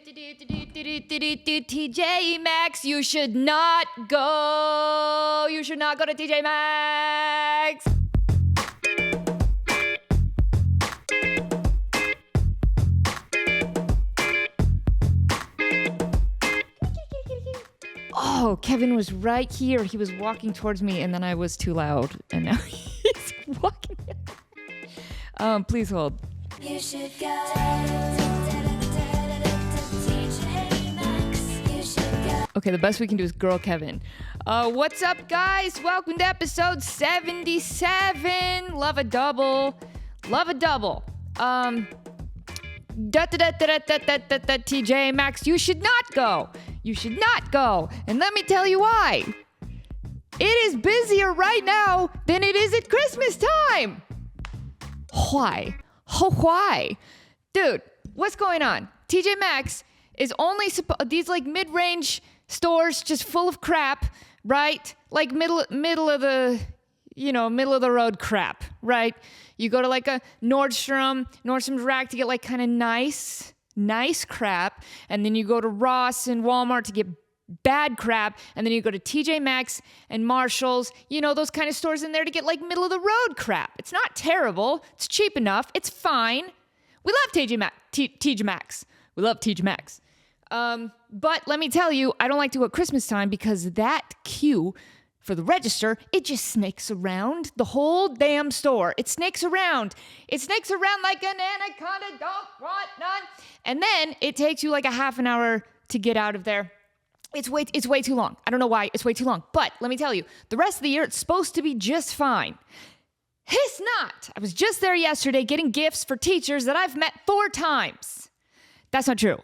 TJ Maxx, you should not go. You should not go to TJ Maxx. Oh, Kevin was right here. He was walking towards me, and then I was too loud, and now he's walking. Please hold. You should go. Okay, the best we can do is girl Kevin. What's up, guys? Welcome to episode 77. Love a double. Love a double. TJ Maxx, you should not go. You should not go. And let me tell you why. It is busier right now than it is at Christmas time. Why? Why? Dude, what's going on? TJ Maxx is only these like mid-range stores just full of crap, right? Like middle of the road crap, right? You go to like a Nordstrom's rack to get like kind of nice crap, and then you go to Ross and Walmart to get bad crap, and then you go to TJ Maxx and Marshall's, those kind of stores in there to get like middle of the road crap. It's not terrible. It's cheap enough. It's fine. We love TJ Maxx. We love TJ Maxx. But let me tell you, I don't like to go at Christmas time because that queue for the register, it just snakes around the whole damn store. It snakes around. It snakes around like an anaconda, don't want none. And then it takes you like a half an hour to get out of there. It's way too long. I don't know why. It's way too long. But let me tell you, the rest of the year, it's supposed to be just fine. It's not. I was just there yesterday getting gifts for teachers that I've met 4 times. That's not true.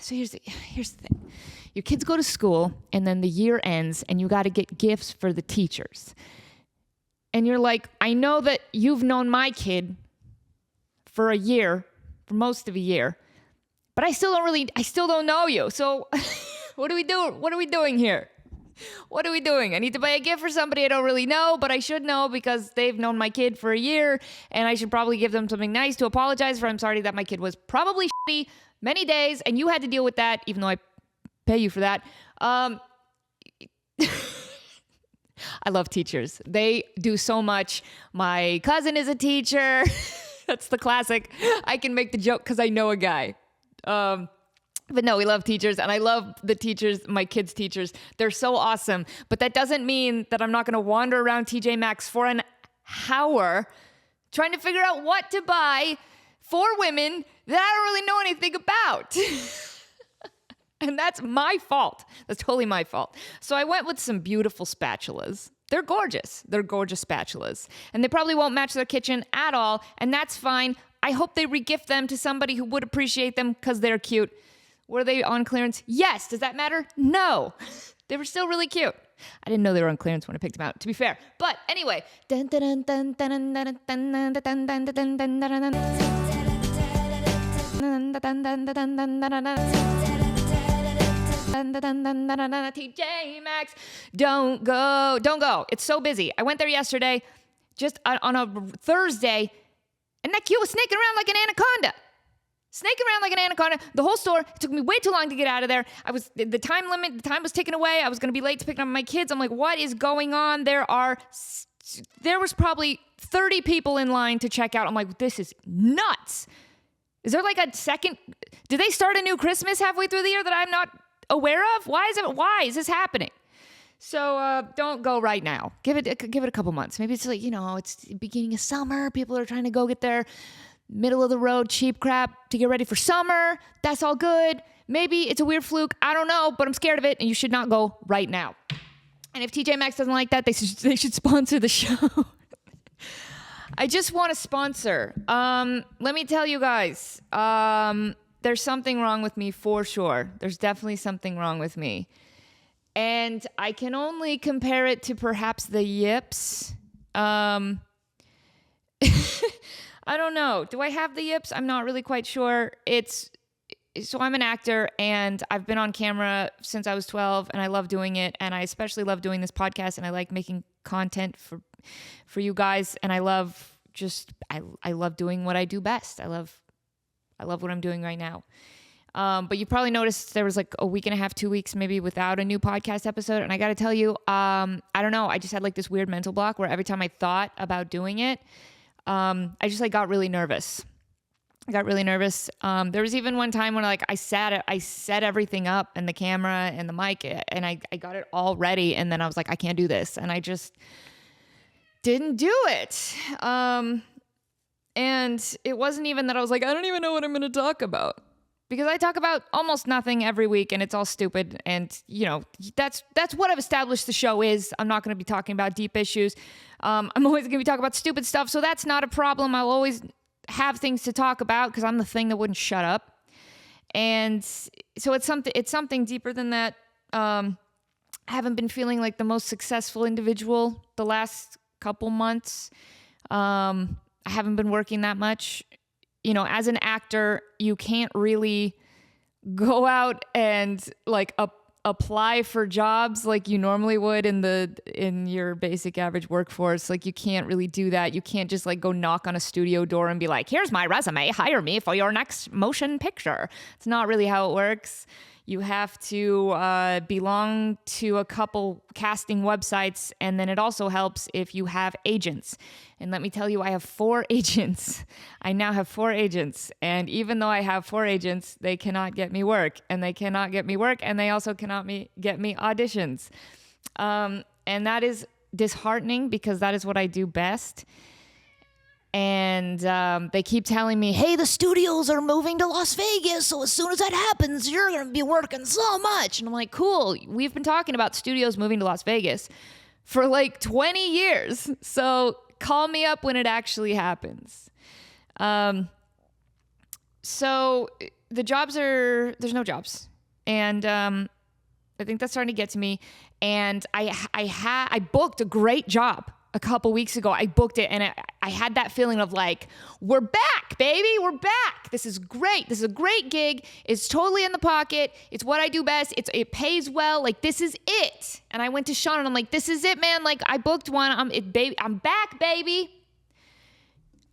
So here's the thing. Your kids go to school, and then the year ends, and you got to get gifts for the teachers. And you're like, I know that you've known my kid for most of a year, but I still don't know you. So what do we do? What are we doing here? What are we doing? I need to buy a gift for somebody I don't really know, but I should know because they've known my kid for a year, and I should probably give them something nice to apologize for. I'm sorry that my kid was probably shitty many days, and you had to deal with that, even though I pay you for that. I love teachers. They do so much. My cousin is a teacher. That's the classic. I can make the joke because I know a guy. But no, we love teachers, and I love the teachers, my kids' teachers. They're so awesome. But that doesn't mean that I'm not going to wander around TJ Maxx for an hour trying to figure out what to buy for women that I don't really know anything about. And that's my fault. That's totally my fault. So I went with some beautiful spatulas. They're gorgeous. They're gorgeous spatulas. And they probably won't match their kitchen at all, and that's fine. I hope they regift them to somebody who would appreciate them because they're cute. Were they on clearance? Yes. Does that matter? No. They were still really cute. I didn't know they were on clearance when I picked them out, to be fair. But anyway. TJ Maxx, don't go. It's so busy. I went there yesterday, just on a Thursday, and that queue was snaking around like an anaconda. The whole store. It took me way too long to get out of there. The time was ticking away. I was going to be late to pick up my kids. I'm like, what is going on? There was probably 30 people in line to check out. I'm like, this is nuts. Is there like a second? Did they start a new Christmas halfway through the year that I'm not aware of? Why is this happening? So don't go right now. Give it a couple months. Maybe it's like, it's the beginning of summer. People are trying to go get their middle of the road cheap crap to get ready for summer. That's all good. Maybe it's a weird fluke. I don't know, but I'm scared of it, and you should not go right now. And if TJ Maxx doesn't like that, they should sponsor the show. I just want to sponsor. Let me tell you guys, there's something wrong with me for sure. There's definitely something wrong with me. And I can only compare it to perhaps the yips. I don't know. Do I have the yips? I'm not really quite sure. So I'm an actor, and I've been on camera since I was 12, and I love doing it. And I especially love doing this podcast, and I like making content for you guys. And I love I love doing what I do best. I love what I'm doing right now. But you probably noticed there was like a week and a half, 2 weeks maybe without a new podcast episode. And I got to tell you, I don't know. I just had like this weird mental block where every time I thought about doing it, I just like got really nervous. There was even one time when like I set everything up and the camera and the mic and I got it all ready. And then I was like, I can't do this. And I just didn't do it. And it wasn't even that I was like, I don't even know what I'm going to talk about. Because I talk about almost nothing every week and it's all stupid. And, you know, that's what I've established the show is. I'm not going to be talking about deep issues. I'm always going to be talking about stupid stuff. So that's not a problem. I'll always have things to talk about because I'm the thing that wouldn't shut up. And so it's something deeper than that. I haven't been feeling like the most successful individual the last couple months. I haven't been working that much. You know, as an actor, you can't really go out and like apply for jobs like you normally would in your basic average workforce. Like you can't really do that. You can't just like go knock on a studio door and be like, here's my resume, hire me for your next motion picture. It's not really how it works. You have to belong to a couple casting websites, and then it also helps if you have agents. And let me tell you, I have 4 agents. I now have 4 agents. And even though I have 4 agents, they cannot get me work. And they cannot get me work. And they also cannot get me auditions. And that is disheartening because that is what I do best. And they keep telling me, hey, the studios are moving to Las Vegas. So as soon as that happens, you're going to be working so much. And I'm like, cool. We've been talking about studios moving to Las Vegas for like 20 years. So call me up when it actually happens. So the jobs there's no jobs. And I think that's starting to get to me. And I booked a great job a couple weeks ago. I booked it and I had that feeling of like, we're back, baby. We're back. This is great. This is a great gig. It's totally in the pocket. It's what I do best. It pays well. Like, this is it. And I went to Sean and I'm like, this is it, man. Like, I booked one. I'm back, baby.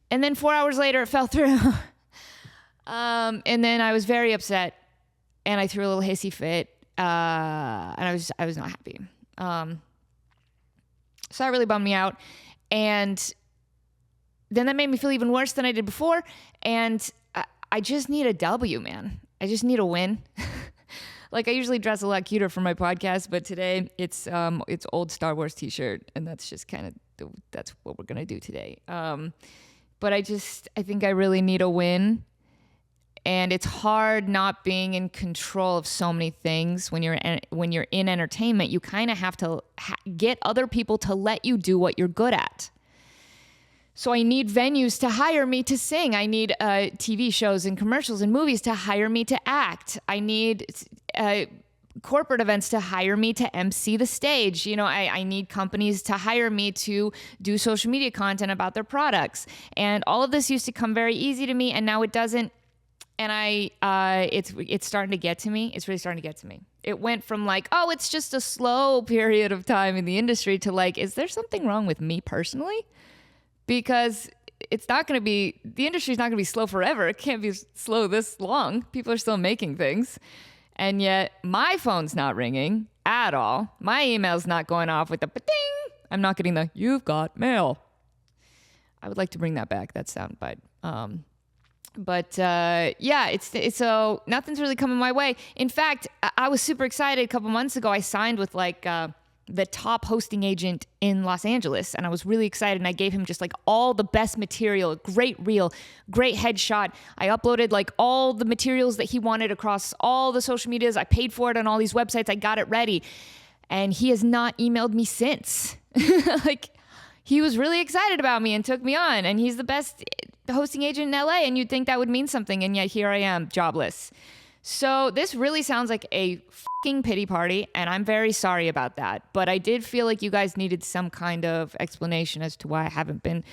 And then 4 hours later, it fell through. And then I was very upset and I threw a little hissy fit. And I was not happy. So that really bummed me out. And then that made me feel even worse than I did before. And I just need a W, man. I just need a win. Like, I usually dress a lot cuter for my podcast, but today it's old Star Wars t-shirt. And that's just kind of, that's what we're going to do today. But I think I really need a win. And it's hard not being in control of so many things. When you're in entertainment, you kind of have to get other people to let you do what you're good at. So I need venues to hire me to sing. I need TV shows and commercials and movies to hire me to act. I need corporate events to hire me to MC the stage. You know, I need companies to hire me to do social media content about their products. And all of this used to come very easy to me, and now it doesn't. And it's starting to get to me. It's really starting to get to me. It went from like, oh, it's just a slow period of time in the industry to like, is there something wrong with me personally? Because the industry's not going to be slow forever. It can't be slow this long. People are still making things. And yet my phone's not ringing at all. My email's not going off with the ba-ding. I'm not getting the, you've got mail. I would like to bring that back. That soundbite. But yeah, it's so nothing's really coming my way. In fact, I was super excited a couple months ago. I signed with like the top hosting agent in Los Angeles, and I was really excited. And I gave him just like all the best material, great reel, great headshot. I uploaded like all the materials that he wanted across all the social medias. I paid for it on all these websites. I got it ready, and he has not emailed me since. Like, he was really excited about me and took me on, and he's the best hosting agent in LA, and you'd think that would mean something, and yet here I am, jobless. So this really sounds like a fucking pity party, and I'm very sorry about that. But I did feel like you guys needed some kind of explanation as to why I haven't been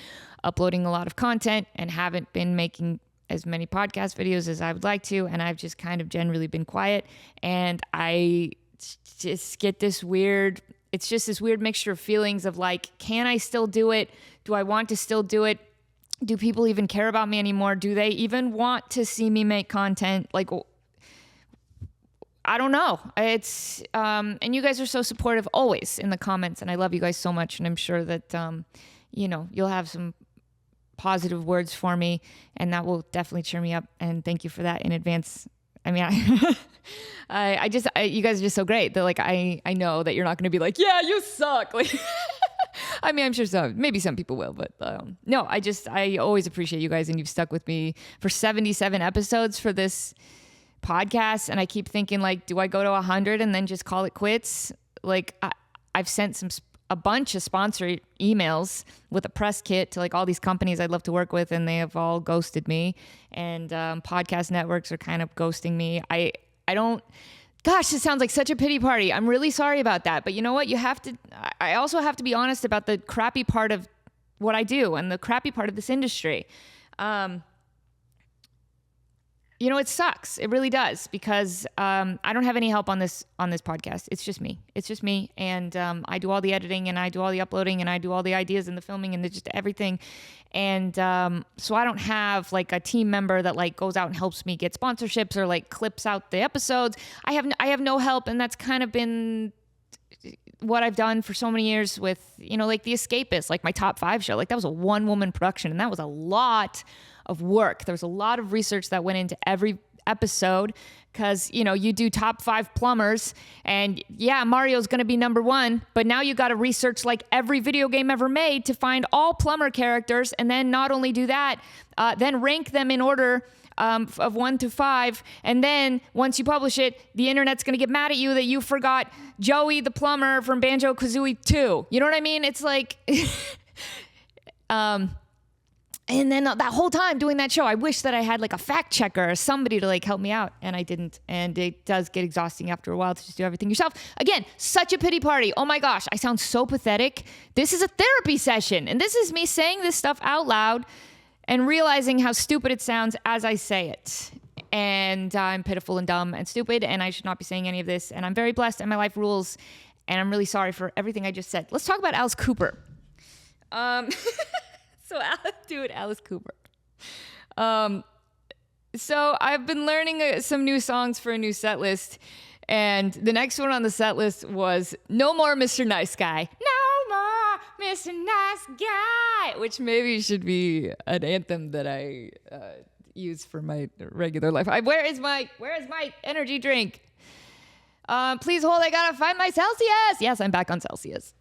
uploading a lot of content and haven't been making as many podcast videos as I would like to, and I've just kind of generally been quiet, and I just get this weird... It's just this weird mixture of feelings of like, can I still do it? Do I want to still do it? Do people even care about me anymore? Do they even want to see me make content? Like, I don't know. It's, and you guys are so supportive always in the comments, and I love you guys so much. And I'm sure that, you'll have some positive words for me, and that will definitely cheer me up. And thank you for that in advance. I mean, you guys are just so great that, like, I know that you're not going to be like, yeah, you suck. Like, I mean, I'm sure maybe some people will, but no, I always appreciate you guys, and you've stuck with me for 77 episodes for this podcast. And I keep thinking, like, do I go to 100 and then just call it quits? Like, I've sent a bunch of sponsor emails with a press kit to, like, all these companies I'd love to work with, and they have all ghosted me. And podcast networks are kind of ghosting me. I don't. Gosh, this sounds like such a pity party. I'm really sorry about that. But you know what? I also have to be honest about the crappy part of what I do and the crappy part of this industry. It sucks. It really does, because I don't have any help on this podcast. It's just me. And I do all the editing, and I do all the uploading, and I do all the ideas and the filming and just everything. And so I don't have, like, a team member that, like, goes out and helps me get sponsorships or, like, clips out the episodes. I have no help, and that's kind of been what I've done for so many years with, like, The Escapist, like my top 5 show. Like, that was a one-woman production, and that was a lot of work. There was a lot of research that went into every episode, because, you do top 5 plumbers, and yeah, Mario's going to be number 1, but now you got to research, like, every video game ever made to find all plumber characters, and then not only do that, then rank them in order of 1 to 5, and then once you publish it, the internet's going to get mad at you that you forgot Joey the plumber from Banjo-Kazooie 2. You know what I mean? It's like and then that whole time doing that show, I wish that I had, like, a fact checker or somebody to, like, help me out, and I didn't. And it does get exhausting after a while to just do everything yourself. Again, such a pity party. Oh my gosh, I sound so pathetic. This is a therapy session, and this is me saying this stuff out loud and realizing how stupid it sounds as I say it. And I'm pitiful and dumb and stupid, and I should not be saying any of this. And I'm very blessed, and my life rules, and I'm really sorry for everything I just said. Let's talk about Alice Cooper. So Alice Cooper. So I've been learning some new songs for a new set list, and the next one on the set list was No More Mr. Nice Guy. No more Mr. Nice Guy, which maybe should be an anthem that I use for my regular life. Where is my energy drink? Please hold, I gotta find my Celsius. Yes, I'm back on Celsius.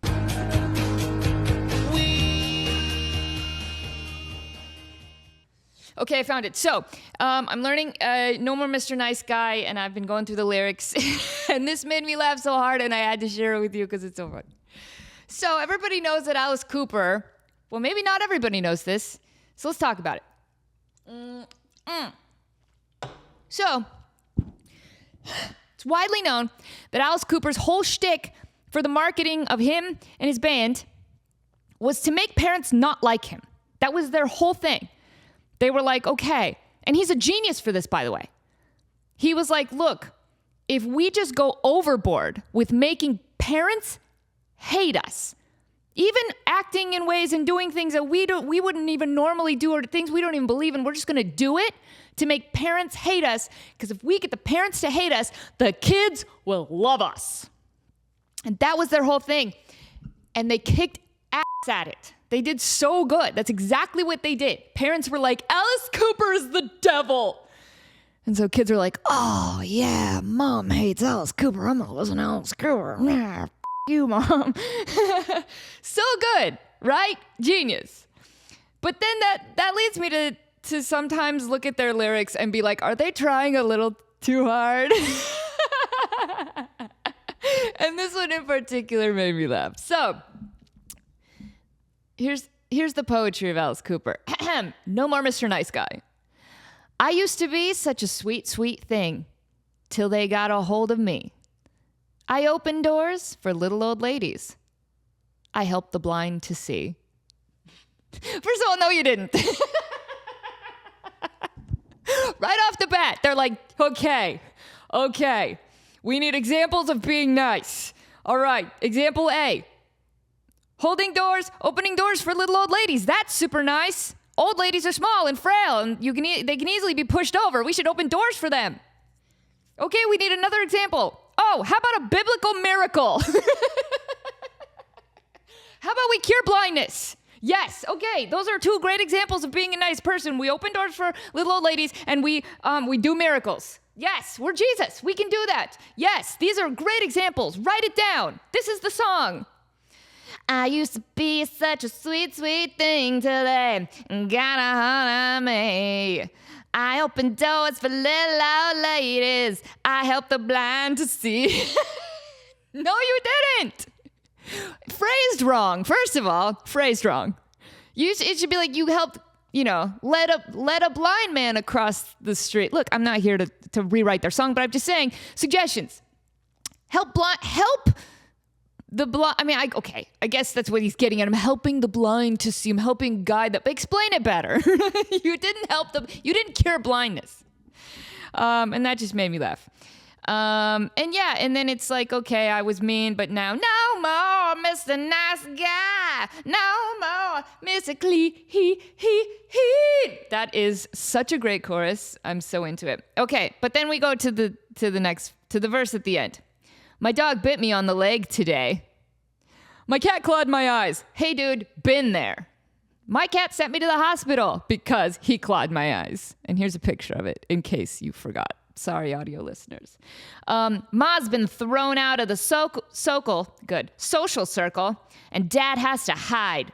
Okay, I found it. So, I'm learning No More Mr. Nice Guy, and I've been going through the lyrics, and this made me laugh so hard, and I had to share it with you because it's so fun. So, everybody knows that Alice Cooper, well, maybe not everybody knows this, so let's talk about it. So, it's widely known that Alice Cooper's whole shtick for the marketing of him and his band was to make parents not like him. That was their whole thing. They were like, okay, and he's a genius for this, by the way. He was like, look, if we just go overboard with making parents hate us, even acting in ways and doing things that we wouldn't even normally do, or things we don't even believe in, we're just going to do it to make parents hate us, because if we get the parents to hate us, the kids will love us. And that was their whole thing. And they kicked ass at it. They did so good. That's exactly what they did. Parents were like, Alice Cooper is the devil. And so kids are like, oh, yeah, Mom hates Alice Cooper. I'm going to listen to Alice Cooper. F you, Mom. So good, right? Genius. But then that leads me to sometimes look at their lyrics and be like, are they trying a little too hard? And this one in particular made me laugh. So, Here's the poetry of Alice Cooper. No more Mr. Nice Guy. I used to be such a sweet, sweet thing till they got a hold of me. I opened doors for little old ladies. I helped the blind to see. First of all, no, you didn't. Right off the bat, they're like, okay, we need examples of being nice. All right, example A. Opening doors for little old ladies. That's super nice. Old ladies are small and frail, and they can easily be pushed over. We should open doors for them. Okay, we need another example. Oh, how about a biblical miracle? How about we cure blindness? Yes, okay, those are two great examples of being a nice person. We open doors for little old ladies, and we do miracles. Yes, we're Jesus. We can do that. Yes, these are great examples. Write it down. This is the song. I used to be such a sweet, sweet thing till they got a hold of me. I opened doors for little old ladies. I helped the blind to see. No, you didn't. Phrased wrong. First of all, phrased wrong. It should be like you helped, let a blind man across the street. Look, I'm not here to rewrite their song, but I'm just saying suggestions. Help the blind. I mean, I guess that's what he's getting at. I'm helping the blind to see. I'm helping guide them. Explain it better. You didn't help them. You didn't cure blindness. And that just made me laugh. And then it's like, okay, I was mean, but now, no more, Mr. Nice Guy. No more, Mr. He. That is such a great chorus. I'm so into it. Okay, but then we go to the verse at the end. My dog bit me on the leg today. My cat clawed my eyes. Hey, dude, been there. My cat sent me to the hospital because he clawed my eyes. And here's a picture of it in case you forgot. Sorry, audio listeners. Ma's been thrown out of the social circle, and Dad has to hide.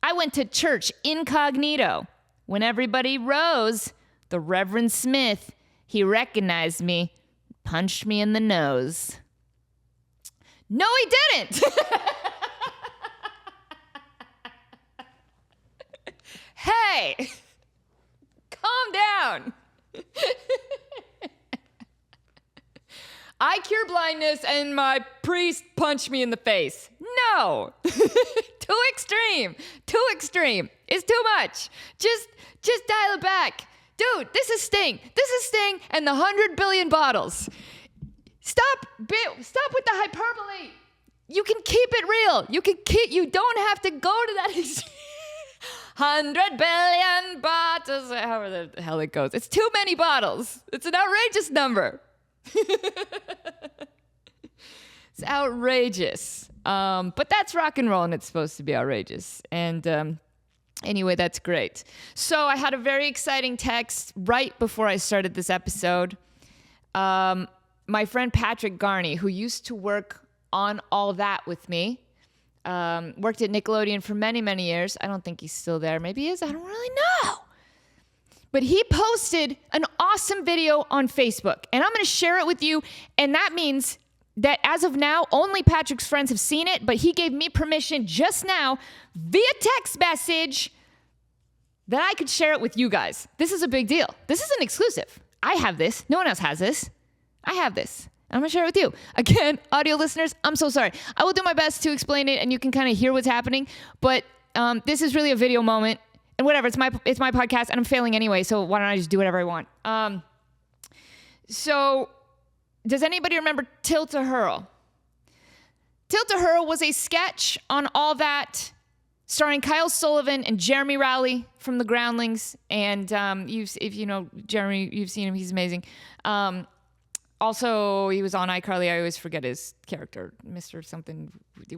I went to church incognito. When everybody rose, the Reverend Smith, he recognized me, punched me in the nose. No, he didn't. Hey, calm down. I cure blindness and my priest punched me in the face. No. Too extreme. It's too much. Just dial it back. Dude, this is Sting and the 100 billion bottles. Stop with the hyperbole. You can keep it real. You don't have to go to that 100 billion bottles, however the hell it goes. It's too many bottles. It's an outrageous number. It's outrageous. But that's rock and roll, and it's supposed to be outrageous. And anyway, that's great. So I had a very exciting text right before I started this episode. My friend Patrick Garney, who used to work on All That with me, worked at Nickelodeon for many, many years. I don't think he's still there. Maybe he is. I don't really know. But he posted an awesome video on Facebook, and I'm going to share it with you. And that means that as of now, only Patrick's friends have seen it, but he gave me permission just now via text message that I could share it with you guys. This is a big deal. This is an exclusive. I have this. No one else has this. I have this. I'm going to share it with you. Again, audio listeners, I'm so sorry. I will do my best to explain it, and you can kind of hear what's happening. But this is really a video moment. And whatever, it's my podcast, and I'm failing anyway, so why don't I just do whatever I want? So, does anybody remember Tilta-Hurl? Tilta-Hurl was a sketch on All That, starring Kyle Sullivan and Jeremy Rowley from The Groundlings. And if you know Jeremy, you've seen him, he's amazing. Also, he was on iCarly. I always forget his character, Mr. something,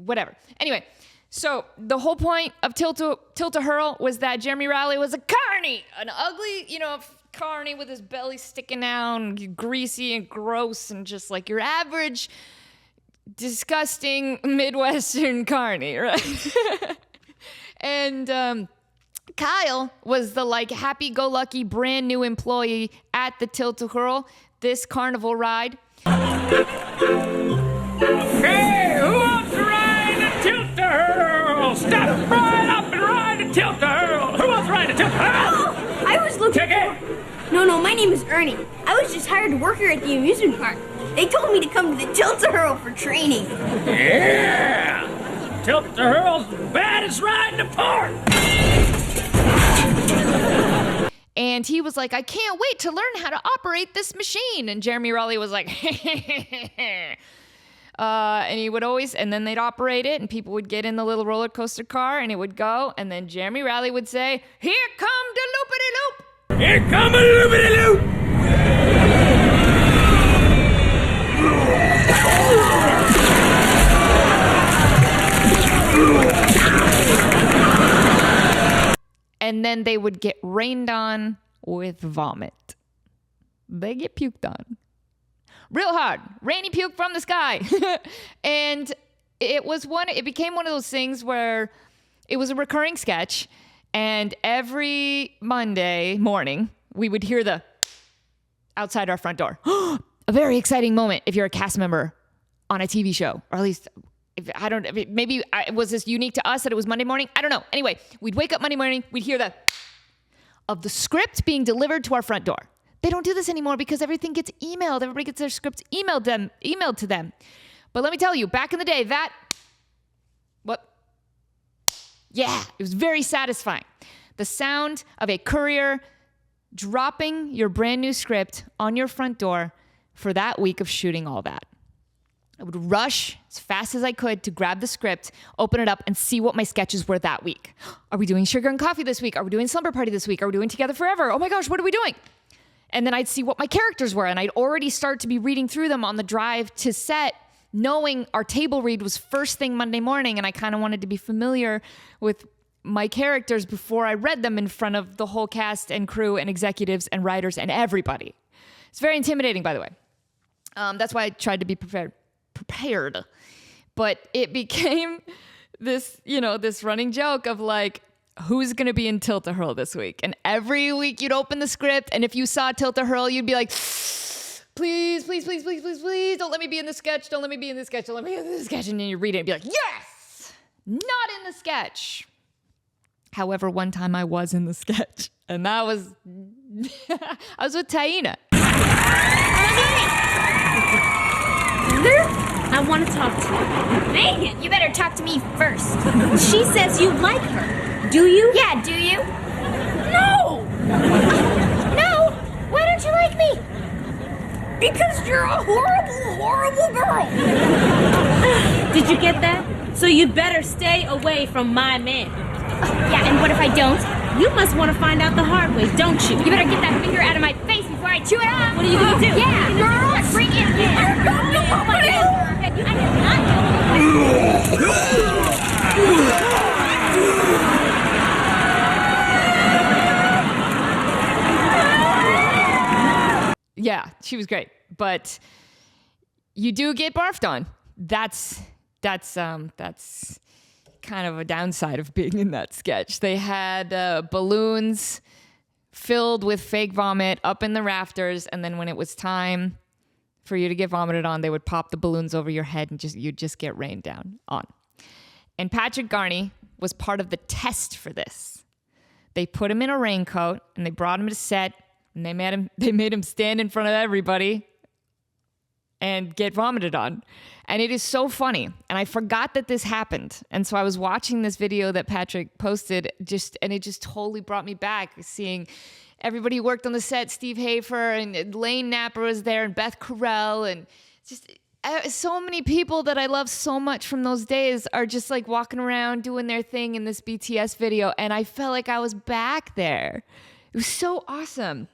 whatever. Anyway, so the whole point of Tilta-Hurl was that Jeremy Rowley was a carny, an ugly, carny with his belly sticking down, greasy and gross, and just like your average disgusting Midwestern carny, right? And Kyle was the happy-go-lucky brand new employee at the Tilt-A-Hurl, this carnival ride. Hey, who wants to ride a Tilt-A-Hurl? Step right up and ride a Tilt-A-Hurl. Who wants to ride a Tilt-A-Hurl? Oh, I was looking Ticket. No, my name is Ernie. I was just hired worker at the amusement park. They told me to come to the Tilt-A-Hurl for training. Yeah! Tilt-A-Hurl's the baddest ride in the park. And he was like, I can't wait to learn how to operate this machine. And Jeremy Rowley was like, and he would always, and then they'd operate it, and people would get in the little roller coaster car, and it would go, and then Jeremy Rowley would say, here come the Loopity-Loop. Here come a Loopity-Loop. then they would get rained on with vomit. They get puked on. Real hard. Rainy puke from the sky. And it became one of those things where it was a recurring sketch, and every Monday morning we would hear the outside our front door. A very exciting moment if you're a cast member on a TV show, or at least was this unique to us that it was Monday morning? I don't know. Anyway, we'd wake up Monday morning, we'd hear of the script being delivered to our front door. They don't do this anymore because everything gets emailed. Everybody gets their scripts emailed to them. But let me tell you, back in the day, it was very satisfying. The sound of a courier dropping your brand new script on your front door for that week of shooting all that. I would rush as fast as I could to grab the script, open it up, and see what my sketches were that week. Are we doing Sugar and Coffee this week? Are we doing Slumber Party this week? Are we doing Together Forever? Oh my gosh, what are we doing? And then I'd see what my characters were, and I'd already start to be reading through them on the drive to set, knowing our table read was first thing Monday morning, and I kind of wanted to be familiar with my characters before I read them in front of the whole cast and crew and executives and writers and everybody. It's very intimidating, by the way. That's why I tried to be prepared. But it became this running joke of like, who's going to be in Tilt-A-Hurl this week? And every week you'd open the script, and if you saw Tilt-A-Hurl, you'd be like, please, please, please, please, please, please, don't let me be in the sketch. Don't let me be in the sketch. Don't let me be in the sketch. And then you read it and be like, yes, not in the sketch. However, one time I was in the sketch, and that was, I was with Taina. I want to talk to you. Megan, you better talk to me first. She says you like her. Do you? Yeah, do you? No! No? Why don't you like me? Because you're a horrible, horrible girl. Did you get that? So you better stay away from my man. Yeah, and what if I don't? You must want to find out the hard way, don't you? You better get that finger out of my face before I chew it off. What are you going to do? Yeah, girl, bring it in. Oh my God. Yeah, she was great, but you do get barfed on. That's kind of a downside of being in that sketch. They had balloons filled with fake vomit up in the rafters, and then when it was time for you to get vomited on, they would pop the balloons over your head, and you'd just get rained down on. And Patrick Garney was part of the test for this. They put him in a raincoat, and they brought him to set, and they made him stand in front of everybody and get vomited on. And it is so funny. And I forgot that this happened. And so I was watching this video that Patrick posted, and it just totally brought me back, seeing everybody who worked on the set. Steve Hafer and Lane Napper was there, and Beth Carell, and just so many people that I love so much from those days are just like walking around doing their thing in this BTS video. And I felt like I was back there. It was so awesome.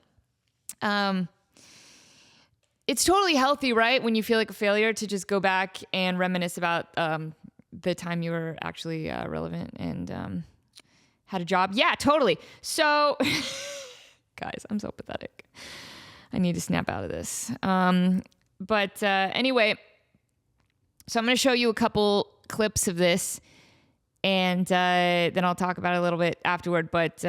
It's totally healthy, right? When you feel like a failure, to just go back and reminisce about the time you were actually relevant and had a job. Yeah, totally. So, guys, I'm so pathetic. I need to snap out of this. But anyway, so I'm going to show you a couple clips of this, and then I'll talk about it a little bit afterward. But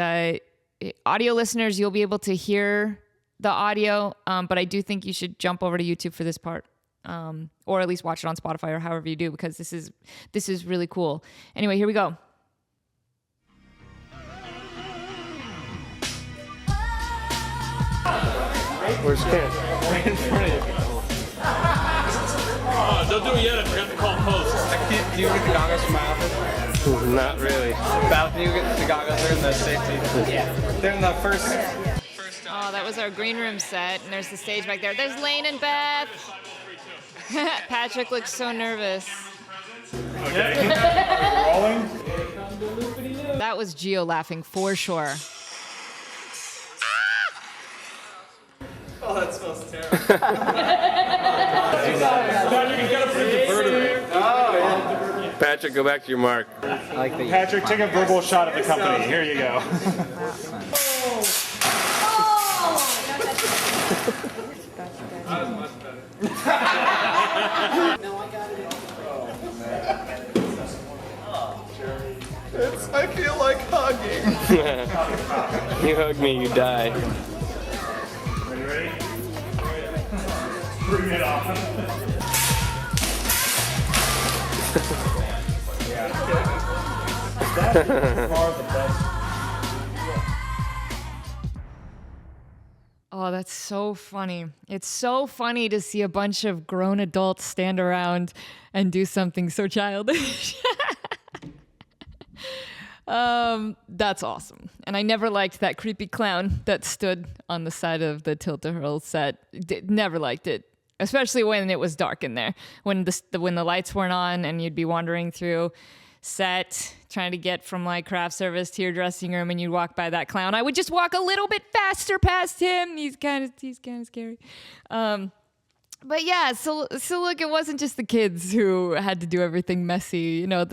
audio listeners, you'll be able to hear the audio, but I do think you should jump over to YouTube for this part, or at least watch it on Spotify or however you do, because this is really cool. Anyway, here we go. Where's Kid? Right in front of you. Oh, don't do it yet. I forgot to call post. Do you get the goggles from my office? Not really. Balcony, you get the goggles. They're in the safety. Yeah. They're in the first. Oh, that was our green room set, and there's the stage back there. There's Lane and Beth. Patrick looks so nervous. Okay. Rolling. That was Gio laughing for sure. Oh, that smells terrible. Patrick, you gotta put the bird in there. Oh, yeah. Patrick, go back to your mark. I like that. Patrick, take a verbal shot of the company. Here you go. I feel like hugging. You hug me, you die. Ready? Bring it on. That's far the best. Oh, that's so funny. It's so funny to see a bunch of grown adults stand around and do something so childish. That's awesome. And I never liked that creepy clown that stood on the side of the Tilt-A-Hurl set. Never liked it, especially when it was dark in there. When the lights weren't on and you'd be wandering through set trying to get from like craft service to your dressing room and you'd walk by that clown, I would just walk a little bit faster past him. He's kind of scary. But yeah, so look, it wasn't just the kids who had to do everything messy. You know,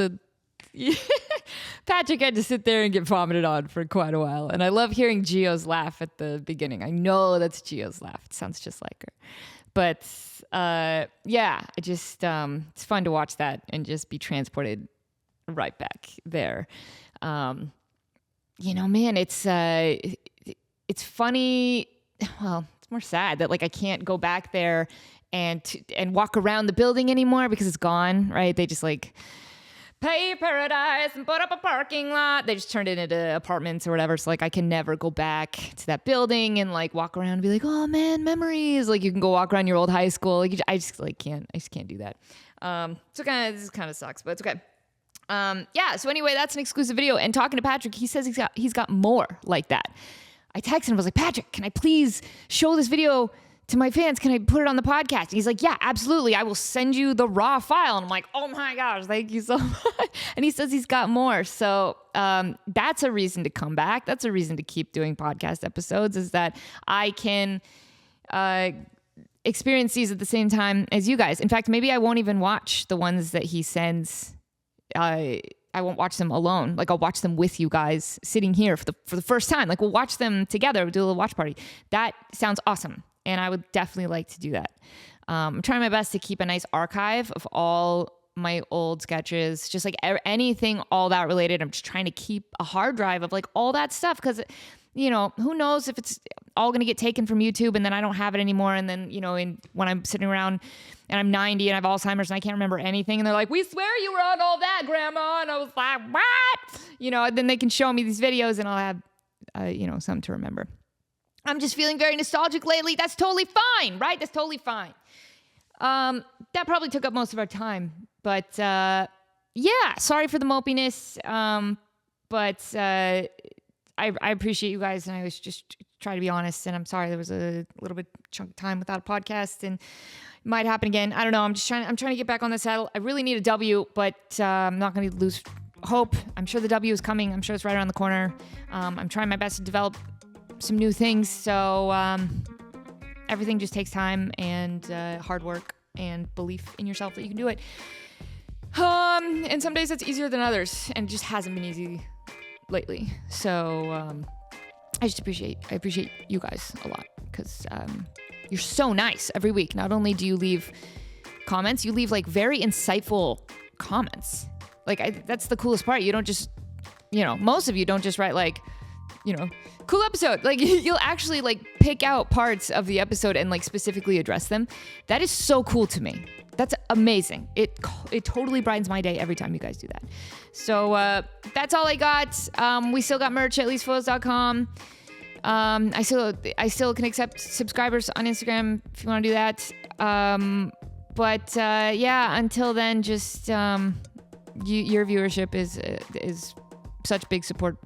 Patrick had to sit there and get vomited on for quite a while. And I love hearing Gio's laugh at the beginning. I know that's Gio's laugh. It sounds just like her. But yeah, I just it's fun to watch that and just be transported right back there. You know, man, it's funny. Well, it's more sad that like I can't go back there and walk around the building anymore because it's gone, right? They just like pay paradise and put up a parking lot. They just turned it into apartments or whatever. So like I can never go back to that building and like walk around and be like, oh man, memories. Like you can go walk around your old high school. Like I just can't do that. So this kind of sucks, but it's okay. Yeah. So anyway, that's an exclusive video. And talking to Patrick, he says he's got more like that. I texted him. I was like, Patrick, can I please show this video to my fans? Can I put it on the podcast? And he's like, yeah, absolutely. I will send you the raw file. And I'm like, oh my gosh, thank you so much. And he says he's got more. So that's a reason to come back. That's a reason to keep doing podcast episodes, is that I can experience these at the same time as you guys. In fact, maybe I won't even watch the ones that he sends. I won't watch them alone. Like I'll watch them with you guys sitting here for the first time. Like we'll watch them together. We'll do a little watch party. That sounds awesome. And I would definitely like to do that. I'm trying my best to keep a nice archive of all my old sketches, just like anything, all that related. I'm just trying to keep a hard drive of like all that stuff. Because, you know, who knows if it's all going to get taken from YouTube and then I don't have it anymore. And then, you know, when I'm sitting around and I'm 90 and I have Alzheimer's and I can't remember anything. And they're like, we swear you were on all that, Grandma. And I was like, what? You know, and then they can show me these videos and I'll have, you know, something to remember. I'm just feeling very nostalgic lately. That's totally fine, right? That's totally fine. That probably took up most of our time. But, yeah, sorry for the mopiness. But I appreciate you guys. And I was just try to be honest. And I'm sorry there was a little bit chunk of time without a podcast. And it might happen again. I don't know. I'm trying to get back on the saddle. I really need a W, but I'm not going to lose hope. I'm sure the W is coming. I'm sure it's right around the corner. I'm trying my best to develop some new things, so everything just takes time and hard work and belief in yourself that you can do it. And some days it's easier than others, and it just hasn't been easy lately. So I appreciate you guys a lot, because you're so nice every week. Not only do you leave comments, you leave like very insightful comments. Like that's the coolest part. You don't just, you know, most of you don't just write like, you know, cool episode. Like you'll actually like pick out parts of the episode and like specifically address them. That is so cool to me. That's amazing. It totally brightens my day every time you guys do that. So that's all I got. We still got merch at leastphotos.com. I still can accept subscribers on Instagram if you want to do that. But yeah, until then, just your viewership is such big support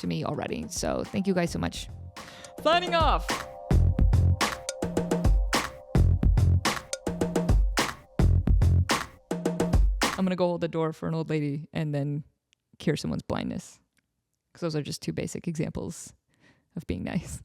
to me already. So thank you guys so much. Signing off. I'm gonna go hold the door for an old lady and then cure someone's blindness, because those are just two basic examples of being nice.